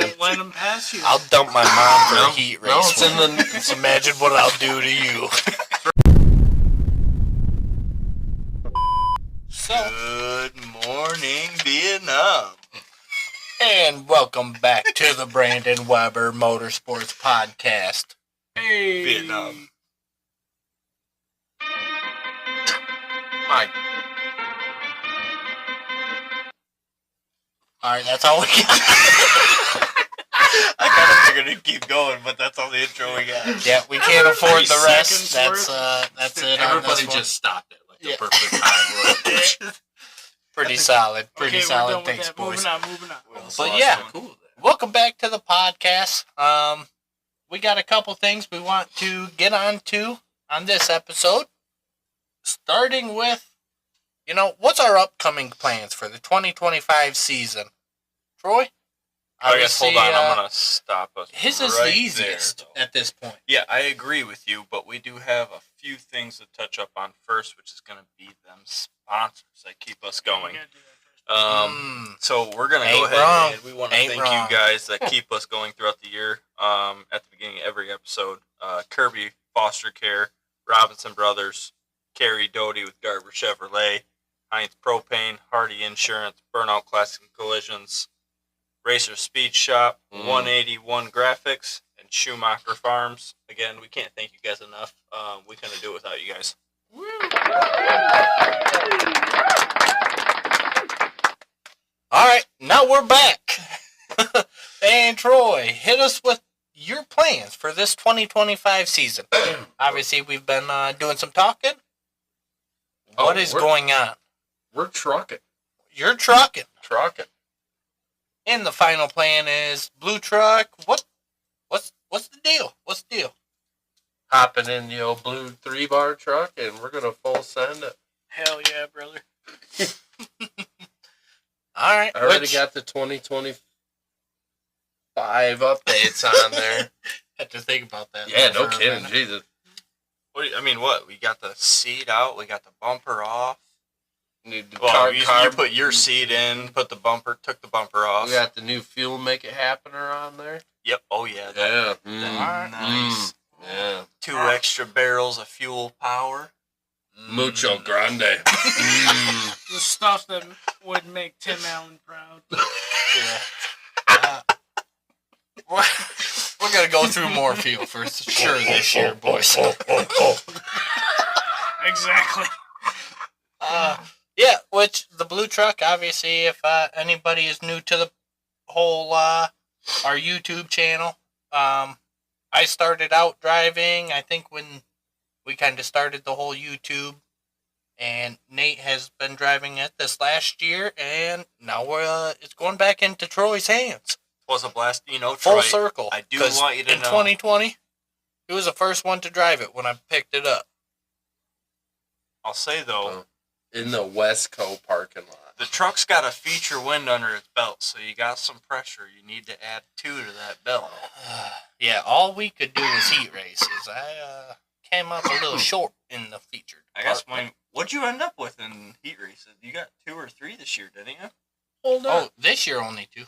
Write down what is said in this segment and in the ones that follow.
man. Let him pass you. I'll dump my mom for a heat race. No, it's in the. Just imagine what I'll do to you. So, good morning, Vietnam. And welcome back to the Brandon Weber Motorsports podcast. Hey. Vietnam. Mike. Alright, that's all we got. I kind of figured to keep going, but that's all the intro we got. Yeah, we can't afford the rest. seconds That's it on Everybody this one. just stopped it like the perfect time. Pretty solid. Pretty Okay, solid. we're done Thanks, with that. boys. Moving on. But yeah, Cool. welcome back to the podcast. We got a couple things we want to get onto on this episode. Starting with, what's our upcoming plans for the 2025 season? Troy? I guess, hold on, I'm going to stop us His right is the easiest there, at this point. Yeah, I agree with you, but we do have a few things to touch up on first, which is going to be them sponsors that keep us going. So we're going to go ahead wrong. and we want to Ain't thank wrong. you guys that keep us going throughout the year. At the beginning of every episode, Kirby Foster Care, Robinson Brothers, Carrie Doty with Garber Chevrolet, Heinz Propane, Hardy Insurance, Burnout Classic Collisions, Racer Speed Shop, 181 Graphics, and Schumacher Farms. Again, we can't thank you guys enough. We couldn't do it without you guys. All right, now we're back. And Troy, hit us with your plans for this 2025 season. Obviously, we've been doing some talking. What is going on? We're trucking. You're trucking. Trucking. And the final plan is blue truck. What's the deal? What's the deal? Hopping in the old blue 3-bar truck, and we're going to full send it. Hell yeah, brother. All right. I already got the 2025 updates on there. Had to think about that. Yeah, no for a kidding. minute. Jesus. What? We got the seat out. We got the bumper off. Need the You put your seat in, took the bumper off. We got the new fuel make it happener on there. Yep. Oh, yeah. Yeah. Nice. Yeah. 2 extra barrels of fuel power. Mucho grande. The stuff that would make Tim Allen proud. Yeah. We're going to go through more fuel for sure this year, boys. Exactly. Yeah, which the blue truck, obviously, if anybody is new to the whole, our YouTube channel, I started out driving, I think when we kind of started the whole YouTube, and Nate has been driving it this last year, and now it's going back into Troy's hands. It was a blast. Full Troy, circle. I do want you to in know. 2020, he was the first one to drive it when I picked it up. I'll say, though, In the Westco parking lot. the truck's got a feature wind under its belt, so you got some pressure. You need to add 2 to that belt. Yeah, all we could do was heat races. I came up a little short in the featured. I guess, department. what'd you end up with in heat races? You got 2 or 3 this year, didn't you? Hold Oh, this year only 2.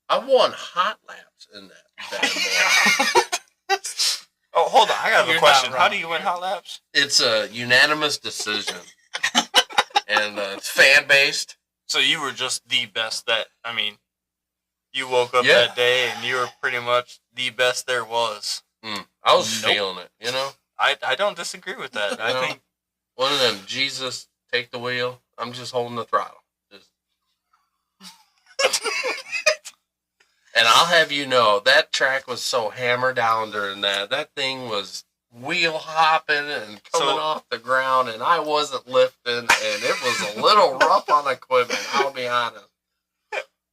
I won hot laps in that bad boy. Oh, hold on. I got You're a question. not How wrong. do you win hot laps? It's a unanimous decision. And it's fan-based. So you were just the best you woke up that day and you were pretty much the best there was. I was feeling it, I don't disagree with that. I think one of them, Jesus, take the wheel. I'm just holding the throttle. And I'll have you know, that track was so hammered down during that. That thing was wheel hopping and coming off the ground, and I wasn't lifting, and it was a little rough on equipment, I'll be honest.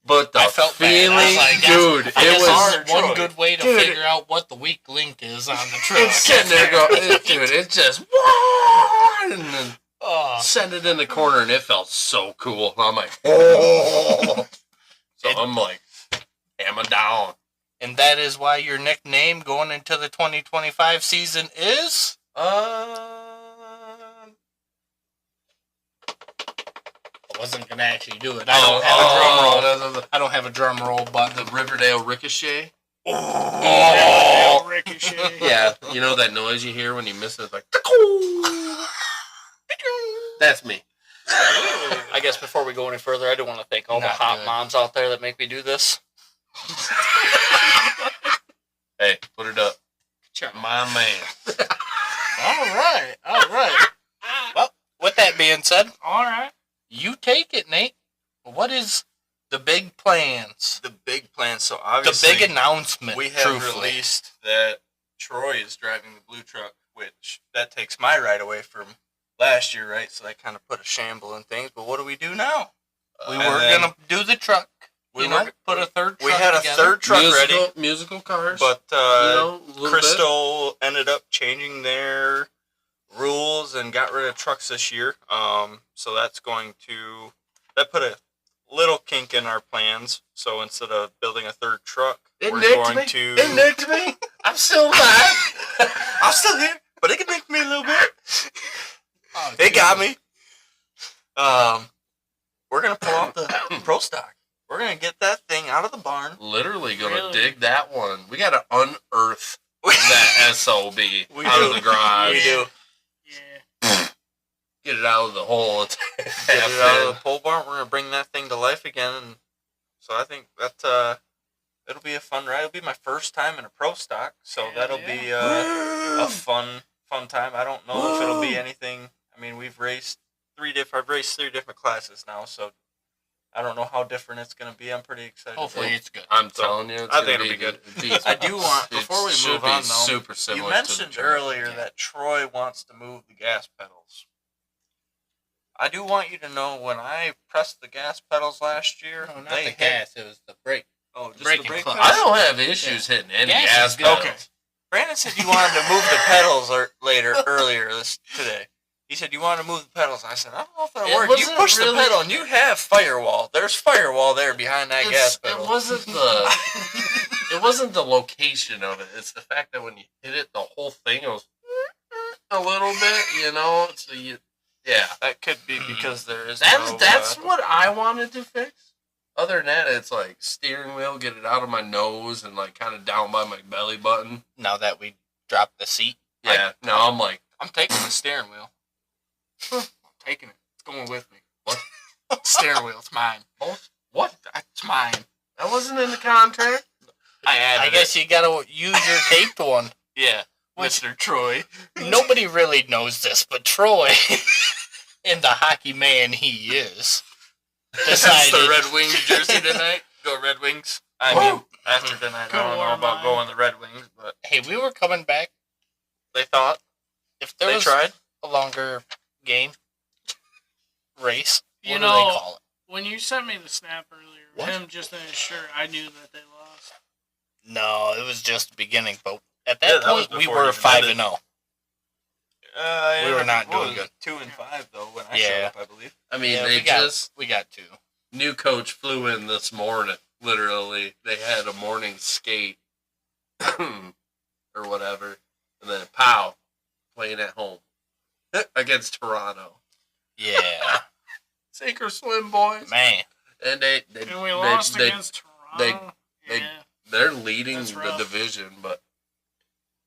But the I felt feeling, bad. dude, it was hard. One Troy. good way to figure out what the weak link is on the truck. it's sitting there going, dude, it just, and then send it in the corner, and it felt so cool. I'm like, oh. So I'm like, hammer down. And that is why your nickname going into the 2025 season is? wasn't gonna actually do it. I don't have a drum roll. I don't have a drum roll button. The Riverdale Ricochet. Oh, Ricochet. Yeah, you know that noise you hear when you miss it? It's like, that's me. I guess before we go any further, I do want to thank all the Not hot good. moms out there that make me do this. Hey, put it up. My man. All right. Well, with that being said, All right. you take it, Nate. What is the big plans? The big plan. So The obviously, big announcement. we have truthfully. released that Troy is driving the blue truck, which that takes my right away from last year, right? So that kind of put a shamble in things. But what do we do now? We And were then gonna do the truck. we You were- know, put a third truck We had a together. third truck ready, Musical cars. but you know, a little bit. Crystal ended up changing their rules and got rid of trucks this year. So that's going to put a little kink in our plans. So instead of building a third truck, It we're nicked going me. to. It nicked me. I'm still alive. I'm still here, but it can nick me a little bit. Oh, They dude. got me. We're gonna pull out the pro stock. We're gonna get that thing out of the barn. Literally gonna Really? dig that one. We gotta unearth that SOB We out do. of the garage. We do. Yeah. Get it out of the hole. It's Get it out of the pole barn. We're gonna bring that thing to life again, and so I think that it'll be a fun ride. It'll be my first time in a pro stock, so Hell that'll yeah. be a fun time. I don't know if it'll be anything. I mean, I've raced three different classes now, so I don't know how different it's gonna be. I'm pretty excited. Hopefully it's good. I'm So, telling you, it's I gonna think it'll be good. decent. I do want before we It should move be on though. super similar. You to mentioned the truck. earlier Yeah. that Troy wants to move the gas pedals. I do want you to know when I pressed the gas pedals last year, No, not they the hit. gas. It was the brake. Oh, just braking the brake clutch. pedals? I don't have issues hitting any Gas gas is good. pedals. Okay. Brandon said you wanted to move the pedals earlier today. He said you wanted to move the pedals. I said I don't know if that'll It work. You wasn't push really- the pedal and you have firewall. There's firewall there behind that gas It pedal. wasn't the. It wasn't the location of it. It's the fact that when you hit it, the whole thing goes a little bit. You know, so you. Yeah. That could be because there is That's what I wanted to fix. Other than that, it's like steering wheel, get it out of my nose and like kind of down by my belly button. Now that we dropped the seat. Yeah. Now I'm like, I'm taking the steering wheel. I'm taking it. It's going with me. What? Steering wheel. It's mine. what? It's mine. That wasn't in the contract. I added I guess you gotta use your taped one. Yeah. Which- Mr. Troy. Nobody really knows this, but Troy, in the hockey man he is, That's the decided Red Wings jersey tonight. Go Red Wings. I mean, after tonight, I don't know about going the Red Wings, but hey, we were coming back. they thought If there they was tried. a longer game, race, You what know, do they call it? When you sent me the snap earlier, What? him just in his shirt, I knew that they lost. No, it was just the beginning, but at Yeah, that that was point we before were you 5-0. We were Yeah, not what doing was good. it, 2-5 though when I Yeah. showed up, I believe. I mean, Yeah, they we got 2. new coach flew in this morning. Literally, they had a morning skate or whatever, and then pow, playing at home against Toronto. Yeah, Sink or swim, boys. man. And they And we lost they- against Toronto. they- yeah. they're leading That's the rough. division, but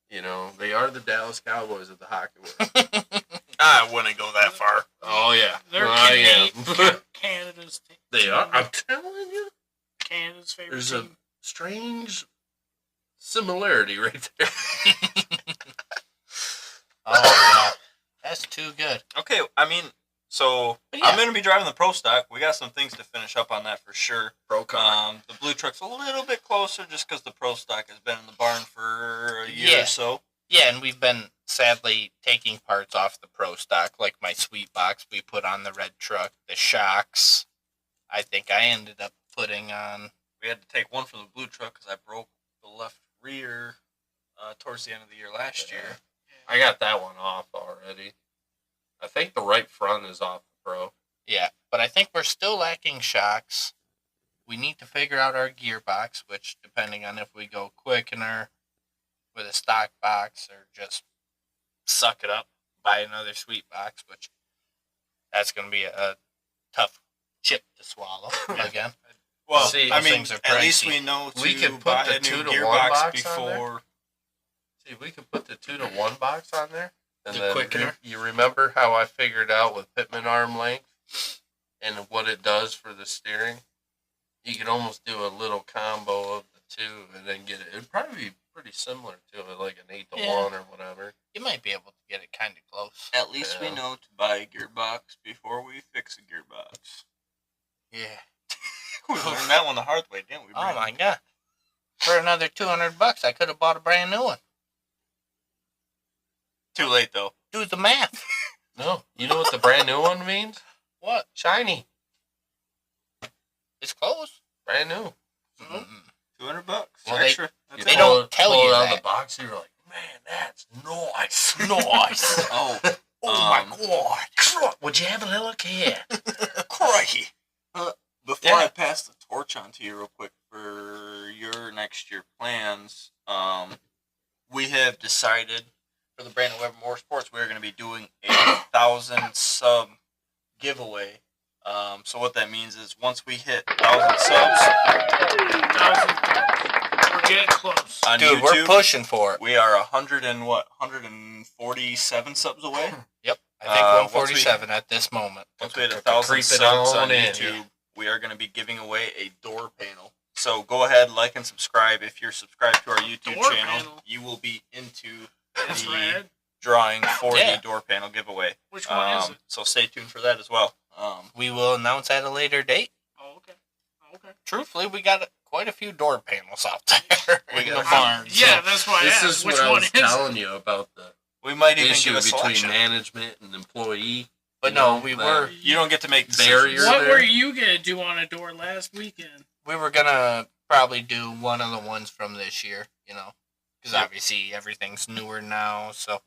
you know they are the Dallas Cowboys of the hockey world. I wouldn't go that far. Oh yeah, They're I am. Canada's team. They are. I'm telling you, Canada's favorite there's a team. strange similarity right there. Oh, yeah. That's too good. Okay, I mean, so But yeah. I'm going to be driving the Pro Stock. We got some things to finish up on that for sure. Pro car. The blue truck's a little bit closer just because the Pro Stock has been in the barn for a year Yeah. or so. Yeah, and we've been sadly taking parts off the pro stock, like my sweet box we put on the red truck, the shocks. I think I ended up putting on. We had to take one from the blue truck because I broke the left rear towards the end of the year last year. I got that one off already. I think the right front is off the Pro. Yeah, but I think we're still lacking shocks. We need to figure out our gearbox, which, depending on if we go quickener with a stock box or just suck it up, buy another sweet box, which that's going to be a tough chip to swallow again. Well, See, I those mean, things are at least pricey. we know to We could put buy the a new 2-to-1 gearbox box on there. before. See, we could put the 2-to-1 box on there. And The then quickener? you remember how I figured out with Pitman arm length and what it does for the steering? You could almost do a little combo of the two and then get it. It'd probably be pretty similar to it, like an 8-to-1 Yeah. or whatever. You might be able to get it kind of close. At least Yeah. we know to buy a gearbox before we fix a gearbox. Yeah. We learned that one the hard way, didn't we? Oh Brandon? my god. For another $200, I could have bought a brand new one. Too late though. Do the math. No. You know what the brand new one means? What? Shiny. It's close. Brand new. Mm-mm. $200 Well, extra. You That's They it. don't tell pull you it out of that. the box, you're like, man, that's nice. Nice. Oh, Oh my god. Would you have a little kid? Crikey. before Yeah. I pass the torch on to you real quick for your next year plans, we have decided for the Brandon Weber Motorsports we're going to be doing a 1,000 sub giveaway. So what that means is once we hit 1,000 subs We're getting close. on Dude, YouTube, we're pushing for it. we are 147 subs away. Yep. I think once we- 147 at this moment. Once we hit 1,000 Creep it subs on on in. YouTube, we are going to be giving away a door panel. So go ahead, like and subscribe. If you're subscribed to our YouTube Door channel, panel? you will be into It's the red. drawing for Yeah. the door panel giveaway. Which one is it? So stay tuned for that as well. We will announce at a later date. Oh, okay. Oh, okay. Truthfully, we got quite a few door panels out there We in got the a barn. Yeah, so- that's why I This asked. is Which what I one was is telling it? you about the we might even issue give a between selection. management and employee. But You no, know, we that- were You don't get to make Barrier. decisions. What there. were you gonna do on a door last weekend? gonna probably do one of the ones from this year, because Yep. obviously everything's newer now. So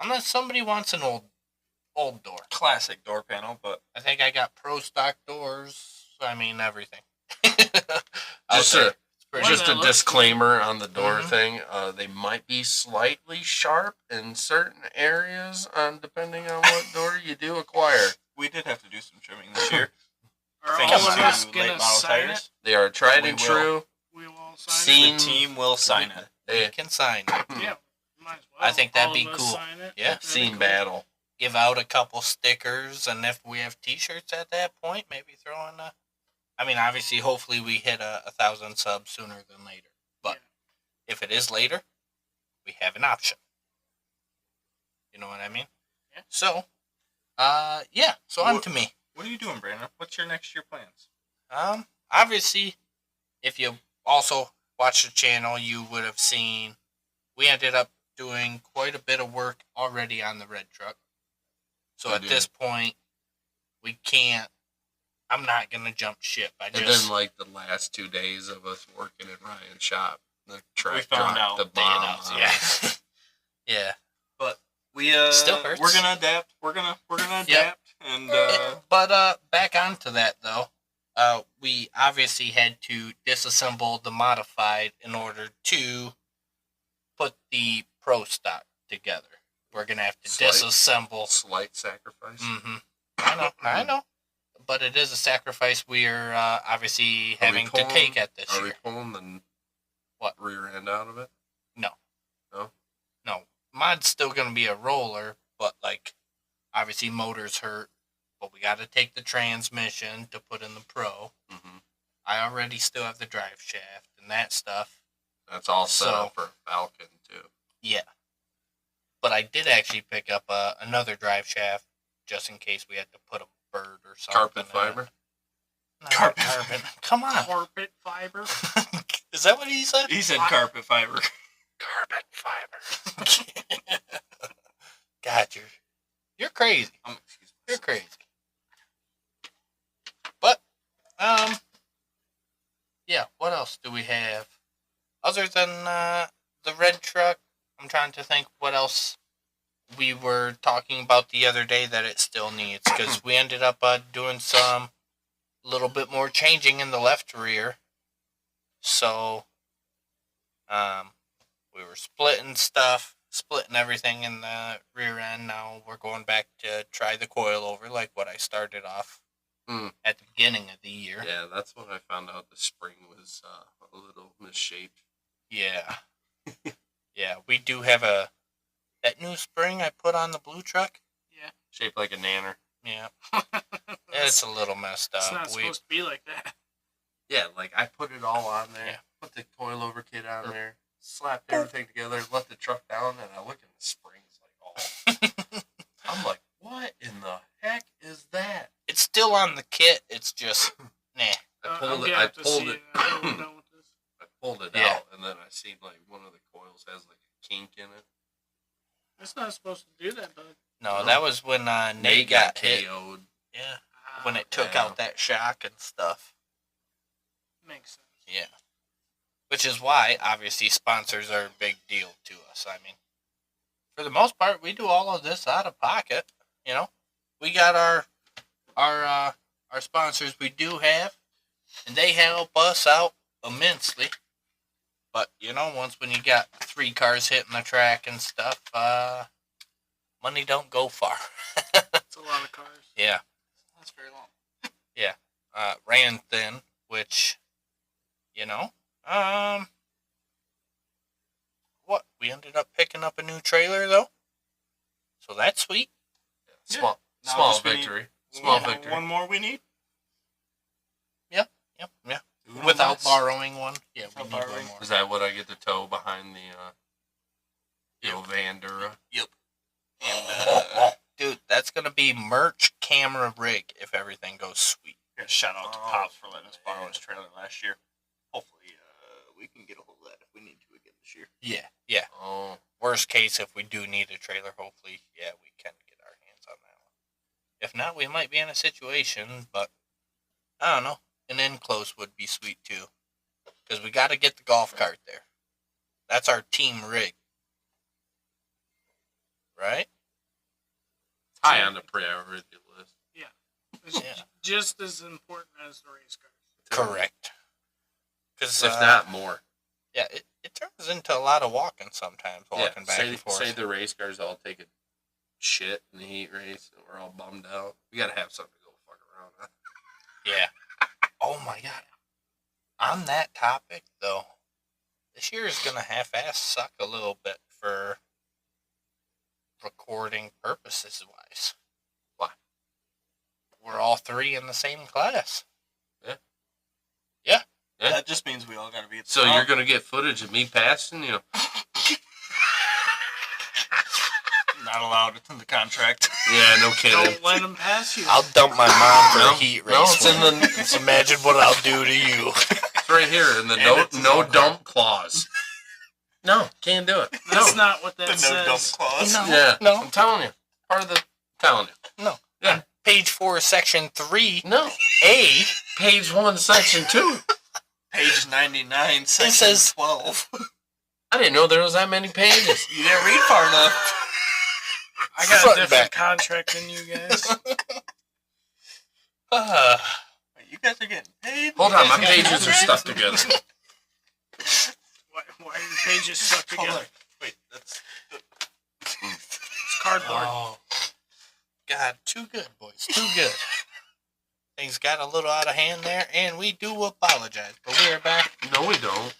unless somebody wants an old door, Classic door panel, but I think I got pro stock doors. I mean everything. Just Out there. a It's pretty- just a that looks disclaimer on the door Mhm. thing. They might be slightly sharp in certain areas, depending on what door you do acquire. we did have to do some trimming this year. Are Thanks all of us to late gonna model sign tires. it? They are tried We and will. true. We will all sign Seen- The team will sign it. we They can sign it. it. Yeah, might as well. I think that'd All be of us cool. Sign it. Yeah. That'd be seen cool. battle. Give out a couple stickers, and if we have T-shirts at that point, maybe throw in a. I mean, obviously, hopefully, we hit 1,000 subs sooner than later. But if it is later, we have an option. You know what I mean? Yeah. So, yeah. So on What- to me. What are you doing, Brandon? What's your next year plans? Obviously, if you also watch the channel, you would have seen we ended up doing quite a bit of work already on the red truck. So We at did. this point, we can't. I'm not gonna jump ship. I And just then, like, the last 2 days of us working at Ryan's shop, the truck We found dropped out the they bomb. announced on it. us. yeah, yeah. We Still hurts. We're gonna adapt. We're gonna adapt, Yep. and But back onto that though, we obviously had to disassemble the modified in order to put the pro stock together. We're gonna have to Slight- disassemble. Slight sacrifice. Mm-hmm. I know, but it is a sacrifice we are obviously Are we having to pulling- take at this Are we year. pulling the What? rear end out of it? No, mod's still gonna be a roller, but like obviously motors hurt. But we got to take the transmission to put in the pro. Mm-hmm. I already still have the drive shaft and that stuff. That's all set So- up for a Falcon, too. Yeah. But I did actually pick up another drive shaft just in case we had to put a bird or something. Carpet in it. fiber? Not Carpet. carbon. Come on. Carpet fiber. Is that what he said? he said carpet fiber. Carbon fiber. God, you're crazy. Excuse me. You're crazy. But, yeah, what else do we have? Other than the red truck, I'm trying to think what else we were talking about the other day that it still needs. Because we ended up doing some little bit more changing in the left rear. So, we were splitting everything in the rear end. Now we're going back to try the coil over like what I started off at the beginning of the year. Yeah, that's when I found out the spring was a little misshaped. Yeah. Yeah, we do have that new spring I put on the blue truck. Yeah. Shaped like a nanner. Yeah. It's a little messed up. It's not supposed to be like that. Yeah, like I put it all on there, Yeah. put the coilover kit on there, slapped everything together, let the truck down, and I look in the springs like, oh. I'm like, what in the heck is that? It's still on the kit. It's just, nah. I I'm pulled it. gonna I have to pulled see it. when we're done with this. I pulled it Yeah. out, and then I seen like one of the coils has like a kink in it. It's not supposed to do that, bud. No, that was when Nate got hit. KO'd. Yeah. When it took Yeah. out that shock and stuff. Makes sense. Yeah. Which is why, obviously, sponsors are a big deal to us. I mean, for the most part, we do all of this out of pocket. You know, we got our sponsors we do have, and they help us out immensely. But you know, when you got 3 cars hitting the track and stuff, money don't go far. It's a lot of cars. Yeah. That's very long. Yeah. Ran thin, which, you know, what? We ended up picking up a new trailer, though. So that's sweet. Small, Now small just we need- victory. Small Yeah. victory. One more we need? Yeah. Uno Without mas? borrowing one. Yeah, we Without need one borrowing. more. Is that what I get to tow behind the Vandura? Yep. And, Dude, that's going to be merch camera rig if everything goes sweet. yeah, shout out to Pops for letting us borrow his trailer last year. Hopefully, we can get a hold of that if we need to again this year. Yeah. Oh, Worst case, if we do need a trailer, hopefully, yeah, we can get our hands on that one. If not, we might be in a situation, but I don't know. An enclosed would be sweet too. Because we got to get the golf cart there. That's our team rig. Right? high on the priority list. It's Yeah. just as important as the race cars. Correct. Because If not more. yeah, it turns into a lot of walking sometimes, walking back say, and forth. say the race cars all take a shit in the heat race and we're all bummed out. We got to have something to go fuck around on. Yeah. Oh my god. On that topic, though, this year is going to half-ass suck a little bit for recording purposes wise. Why? We're all 3 in the same class. Yeah. That just means we all got to be at the So top. you're going to get footage of me passing, you know? Not allowed. It's in the contract. Yeah, no kidding. Don't let them pass you. I'll dump my mom for No, a heat race. no, it's in the- Just imagine what I'll do to you. It's right here in the And no it's no so dump clause. No, can't do it. That's No. not what that The no dump says. clause. No. Yeah, No. I'm telling you. Part of the telling you. No. Yeah. Page 4, section 3, No. A. Page 1, section 2. Page 99, section says- 12. I didn't know there was that many pages. You didn't read far enough. I got Front a and different back. contract than you guys. You guys are getting paid? Hold on, my You guys pages are stuck together. Why are your pages stuck Hold together? on. Wait, that's... It's cardboard. Oh, God, too good, boys, too good. Things got a little out of hand there, and we do apologize, but we're back. No, we don't.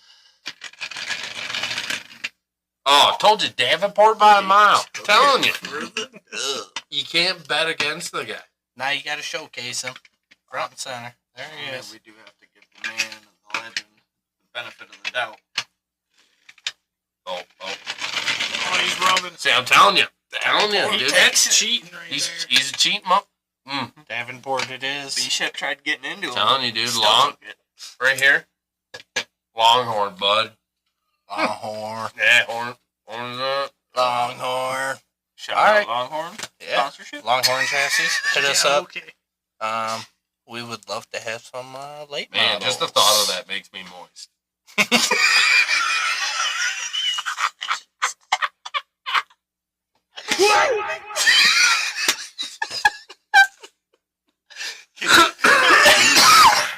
Oh, I told you, Davenport by a mile. Telling you. You can't bet against the guy. Now you got to showcase him, front and center. There he Yeah, is. we do have to give the man and the legend the benefit of the doubt. Oh. Oh, he's rubbing. See, I'm telling you. Telling you, dude. That's cheating right there. He's a cheating up. Davenport it is. Bishop tried getting into him. Telling you, dude. Still Long. took it. Right here. Longhorn, bud. Longhorn. Yeah, horn's up. Longhorn. Shout All out right. Longhorn. Yeah. Sponsorship. Longhorn chassis. Hit us Yeah, up. Okay. We would love to have some late Man, models. just the thought of that makes me moist.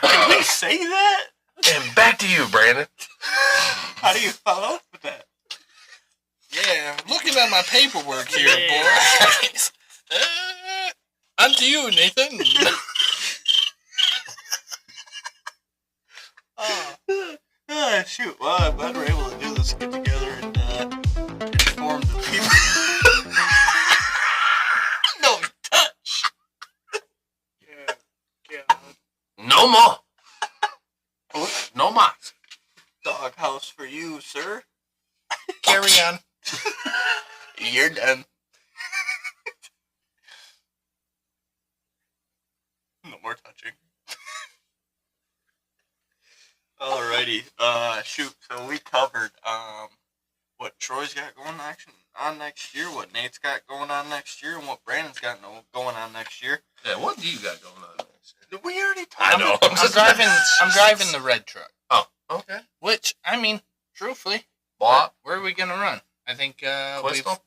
Can we say that? And back to you, Brandon. How do you follow up with that? Yeah, looking at my paperwork here, Yeah. boys. On to you, Nathan. Shoot. Well, I'm glad we're able to do this, get together, and inform the people. No touch. Yeah. Yeah. No more. No more. Doghouse for you, sir. Carry on. You're done. No more touching. Alrighty. Shoot. So we covered what Troy's got going on next year, what Nate's got going on next year, and what Brandon's got going on next year. Yeah, what do you got going on next year? We already talked. I know. I'm driving the red truck. Oh, okay. Which, I mean, truthfully, What? where are we gonna run? I think Crystal?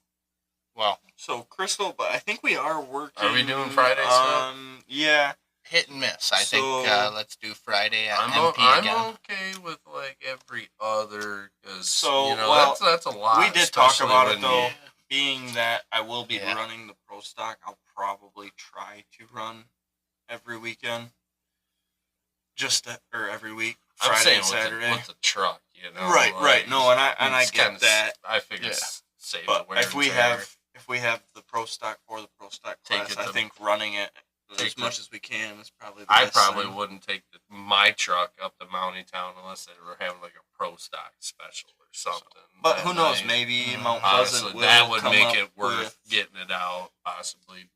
So Crystal, but I think we are working. Are we doing Fridays now? Yeah, hit and miss. I think let's do Friday at MP again. I'm okay with like every other, cause So, you know well, that's a lot. we did talk especially about when it though. you- Being that I will be Yeah. running the pro stock, I'll probably try to run every weekend. Or every week, I'm Friday saying and Saturday. with the truck, you know. Right, like, right. No, and I it's get kinda that. I figure Yeah. save But the wear if we and tear. have the pro stock for the pro stock Take class, it I to- think running it take as the- much as we can is probably the I best probably thing. wouldn't take my truck up to Mountie Town unless they were having like a pro stock special or something. But that who knows? night. Maybe Mount Honestly, Pleasant will that would come make up it worth with- getting it out. Possibly,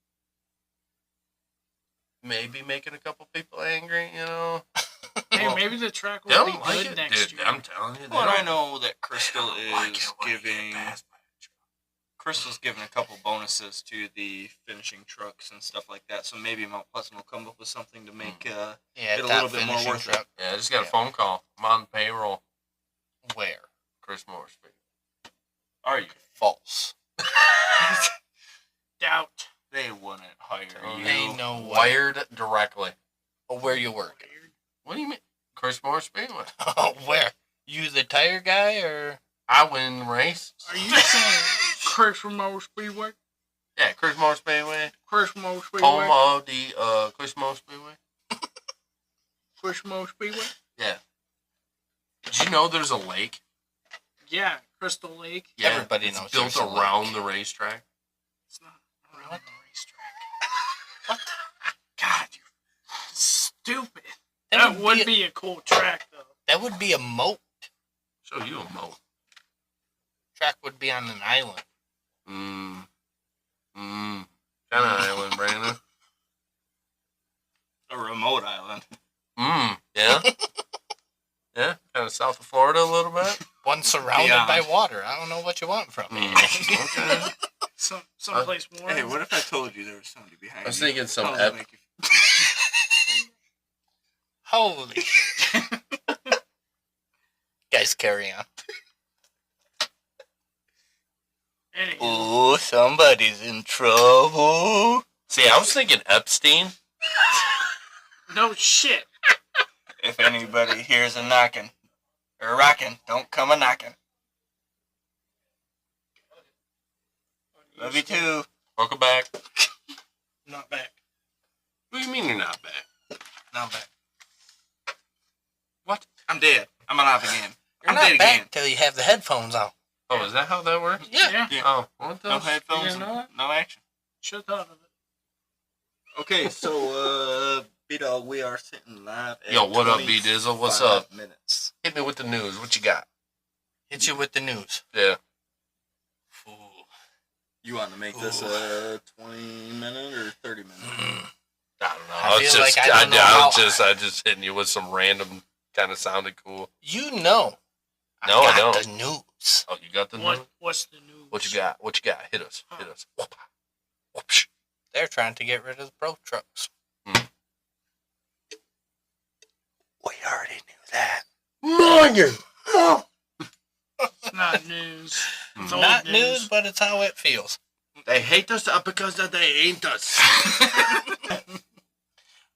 maybe making a couple people angry. You know, Hey, Well, maybe the track they will be don't like good it, next dude. year. I'm telling you, they Well, I don't. know that They Crystal don't like is it when you get giving passed by a truck. Crystal's giving a couple bonuses to the finishing trucks and stuff like that. So maybe Mount Pleasant will come up with something to make Yeah, it a that little bit more finishing worth it. truck. Yeah, I just got a Yeah. phone call. I'm on payroll. Where? Chris Morris. Are you? False. Doubt. They wouldn't hire Oh, you. Ain't no way. Wired directly. Oh, where you work? What do you mean? Chris Morris Speedway. Oh, where? You the tire guy or? I win races. Are you saying Chris Remote Speedway? Yeah, Chris Morris Speedway. Chris Remote Speedway? Home of the Chris Morris Speedway. Chris Remote Speedway? Yeah. Did you know there's a lake? Yeah, Crystal Lake. Yeah, Everybody it's knows built there's a around lake. the racetrack. It's not around What? the racetrack. What? God, you're stupid. That would be a cool track, though. That would be a moat. Show you a moat. Track would be on an island. Kind of island, Brandon. A remote island. Yeah. Yeah, kind of south of Florida a little bit. One surrounded Beyond. by water. I don't know what you want from me. Okay. Someplace warm. Hey, what if I told you there was somebody behind I was you? thinking some How does that make you Holy shit. Guys, carry on. Anywho, Oh, somebody's in trouble. See, I was thinking Epstein. no shit. If anybody hears a knocking or rocking, don't come a knocking. Love you too. Welcome back. Not back. What do you mean you're not back? Now I'm back. What? I'm dead. I'm alive again. You're I'm not dead back again. till you have the headphones on. Oh, is that how that works? Yeah. Yeah. Oh, what the? No headphones, You didn't know that? no action. Should have thought of it. Okay, so B-Dog, we are sitting live at Yo, what up, B-Dizzle? What's 25 up? minutes. Hit me with the news. What you got? Hit you with the news. Yeah. Fool. You want to make this a 20-minute or 30-minute? I don't know. I was feel just, like I don't know how- I just hitting you with some random kind of sounded cool. You know. No, I got don't. the news. Oh, you got the news? What's the news? What you got? What you got? Hit us. Hit us. Whoop. Whoopsh. They're trying to get rid of the pro trucks. Hmm. We already knew that. It's not news. It's old Not news, but it's how it feels. They hate us because they ain't us.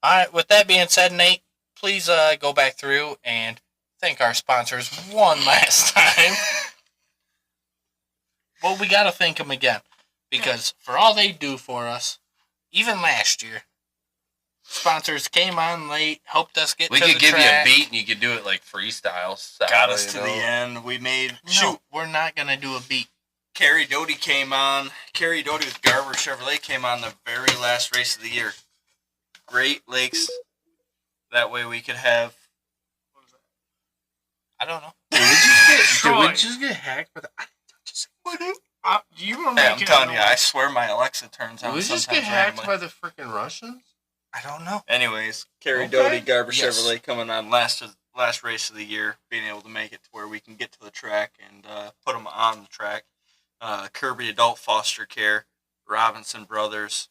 All right, with that being said, Nate, please go back through and thank our sponsors one last time. Well, we got to thank them again because for all they do for us, even last year, sponsors came on late, helped us get We to the could give track. you a beat and you could do it like freestyle style. Got us to you know? the end. We made... No, Shoot. we're not going to do a beat. Carrie Doty came on. Carrie Doty with Garver Chevrolet came on the very last race of the year. Great Lakes. That way we could have... I don't know. Did we just get hacked? But I didn't touch a single thing. You were Hey, I'm making telling you, a I swear my Alexa turns on Did we sometimes just get hacked randomly. by the freaking Russians? I don't know. Anyways, Carrie Okay. Doty, Garver Yes. Chevrolet coming on last race of the year, being able to make it to where we can get to the track and put them on the track. Kirby Adult Foster Care, Robinson Brothers,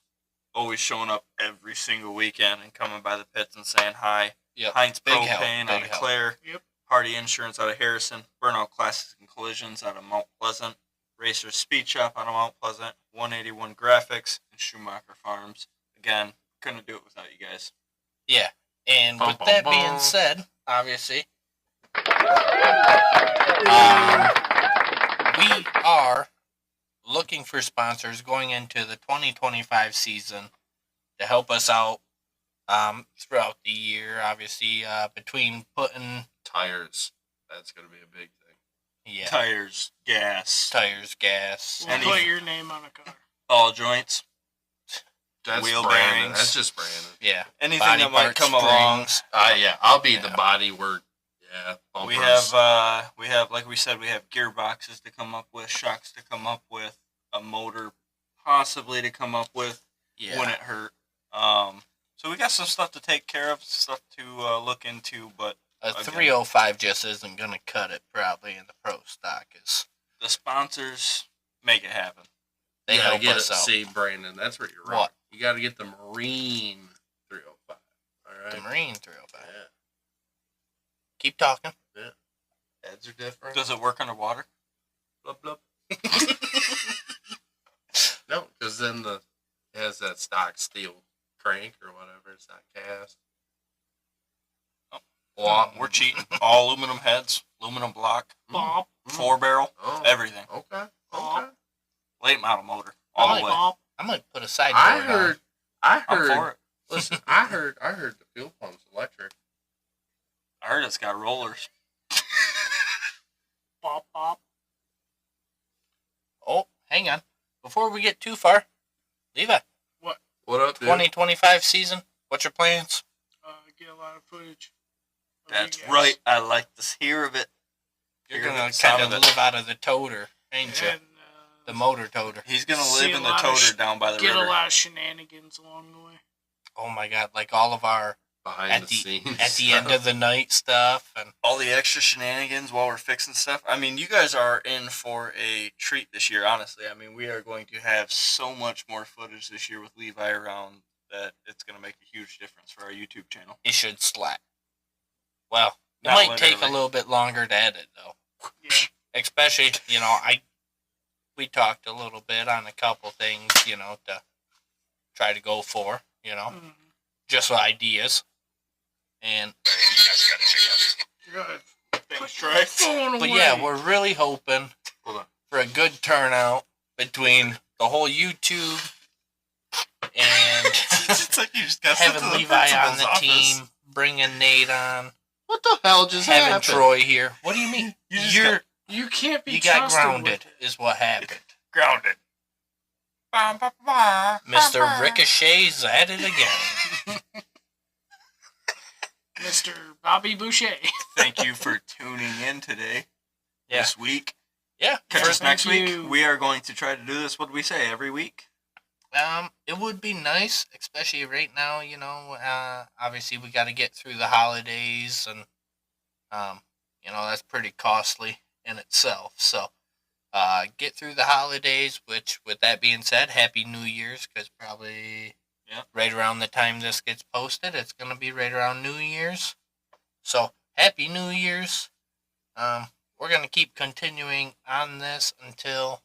always showing up every single weekend and coming by the pits and saying hi. Yep. Heinz Big Propane help, out big of help. Clare. Yep. Hardy Insurance out of Harrison. Burnout Classics and Collisions out of Mount Pleasant. Racers Speed Shop out of Mount Pleasant. 181 Graphics and Schumacher Farms. Again, couldn't do it without you guys. Yeah. And Bum, with bum, that bum. being said, obviously, we are looking for sponsors going into the 2025 season to help us out throughout the year. Obviously, between putting Tires. That's going to be a big thing. Tires, gas, tires, gas. We'll Anything. put your name on a car. ball joints, That's Wheel Brandon. bearings. That's just Brandon. Yeah. anything Body that might parts, come along. springs. Yeah, I'll be the Yeah. body work. Yeah, We bumpers. have, like we said, we have gearboxes to come up with, shocks to come up with, a motor possibly to come up with Yeah. when it hurt. So we got some stuff to take care of, stuff to look into, but A again. 305 just isn't going to cut it probably in the pro stock. the sponsors make it happen. They you gotta help get us it. out. See, Brandon, that's where you're wrong. What? You got to get the Marine 305. All right. The Marine 305. Yeah. Keep talking. Heads are different. Does it work underwater? Blub, blub. No, because then it has that stock steel crank or whatever. It's not cast. Oh. Well, We're cheating. All aluminum heads, aluminum block, Bob. 4-barrel, Oh, everything. okay. Bob. Okay. Late model motor, all the way. Bob. I might put a sideboard I I'm for heard. it. Listen, I heard the fuel pump's electric. I heard it's got rollers. Bob. Bob. on. Oh, hang on. Before we get too far, Levi, What up, dude? 2025 season, what's your plans? Get a lot of footage. of That's you guys. right. I like to hear of it. You're Hear going the to sound kind of of it. live out of the toter, ain't you? And The motor toter. He's gonna See live a in the lot of toter down by the get river. a lot of shenanigans along the way. Oh my God, like all of our Behind at the the scenes. at the end of the night stuff and All the extra shenanigans while we're fixing stuff. I mean, you guys are in for a treat this year, honestly. I mean, we are going to have so much more footage this year with Levi around that it's going to make a huge difference for our YouTube channel. it should slap. Well, it Not might take a literally. little bit longer to edit though. Yeah. Especially, we talked a little bit on a couple things, to try to go for, Mhm. just ideas. And Good. Thanks, Troy. Phone but away. yeah, we're really hoping Hold on. for a good turnout between the whole YouTube and It's like you just got sent to having the Levi on principal's the office. team, bringing Nate on, What the hell just having happened? Troy here. What do you mean? You just You're You can't be you got trusted grounded, with it. is what happened. Grounded. Mr. Ricochet's at it again. Mr. Bobby Boucher. Thank you for tuning in today, Yeah. this week. Yeah. Catch for- us next Thank week. you. We are going to try to do this, what do we say, every week? It would be nice, especially right now, obviously we got to get through the holidays and, that's pretty costly in itself. So, get through the holidays, which with that being said, Happy New Year's, because probably right around the time this gets posted, it's going to be right around New Year's. So, Happy New Year's. We're going to keep continuing on this until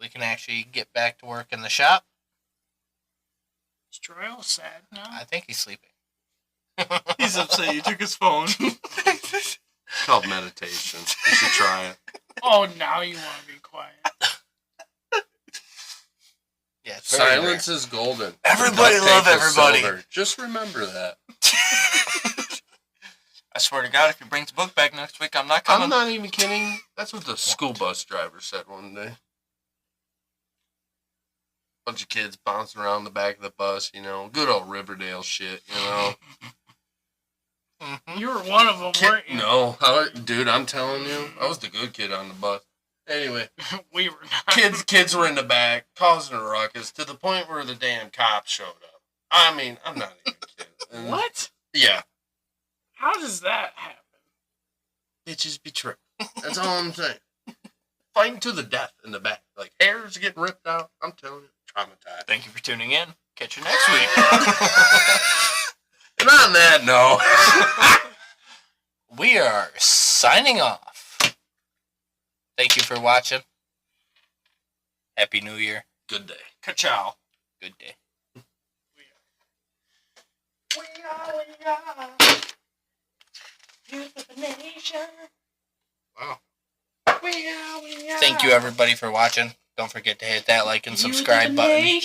we can actually get back to work in the shop. Is Troy all sad now? I think he's sleeping. He's upset you took his phone. It's called meditation. You should try it. Oh, now you want to be quiet. Yeah, It's very Silence is golden. Everybody Duct love tape is everybody. silver. Just remember that. I swear to God, if he brings the book back next week, I'm not coming. I'm not even kidding. That's what the school bus driver said one day. Bunch of kids bouncing around the back of the bus, you know. Good old Riverdale shit, you know. You were one of them, weren't you? No, dude, I'm telling you, I was the good kid on the bus. Anyway, We were not. kids were in the back causing a ruckus to the point where the damn cops showed up. I mean, I'm not even kidding. And What? Yeah, How does that happen? bitches be tripping. That's all I'm saying. Fighting to the death in the back, like hairs getting ripped out. I'm telling you, traumatized. Thank you for tuning in. Catch you next week. And on that note, We are signing off. Thank you for watching. Happy New Year. good day. Ka-chow. Good day. Wow. Thank you, everybody, for watching. Don't forget to hit that like and subscribe button.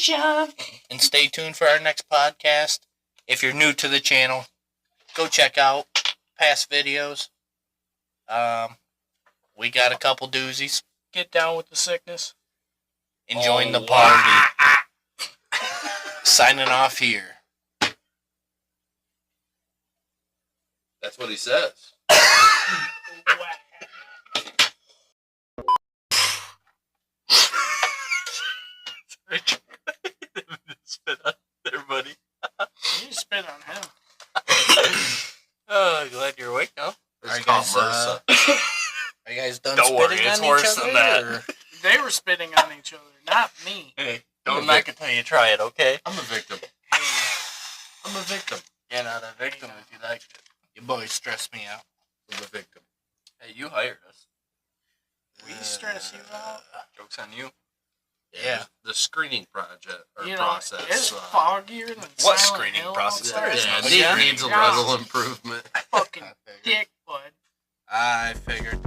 And stay tuned for our next podcast. If you're new to the channel, go check out past videos. We got a couple doozies. Get down with the sickness. Enjoying the party. Signing off here. That's what he says. Spit on there, buddy. You spit on him. Oh, glad you're awake now. Are you called guys, MRSA. Are you guys done Don't spitting worry, it's on worse each other? than that. or- They were spitting on each other, not me. Hey, don't knock it till you try it, okay? I'm a victim. I'm a victim. You're not a victim if you like it. You boys stress me out. I'm a victim. Hey, you hired us. We stress you out. Joke's on you. Yeah. The screening project or You know, process. it's foggier than What Silent screening Hill process? outside. There is yeah, no it screening needs a process. little improvement. Fucking I figured. dick, bud. I figured.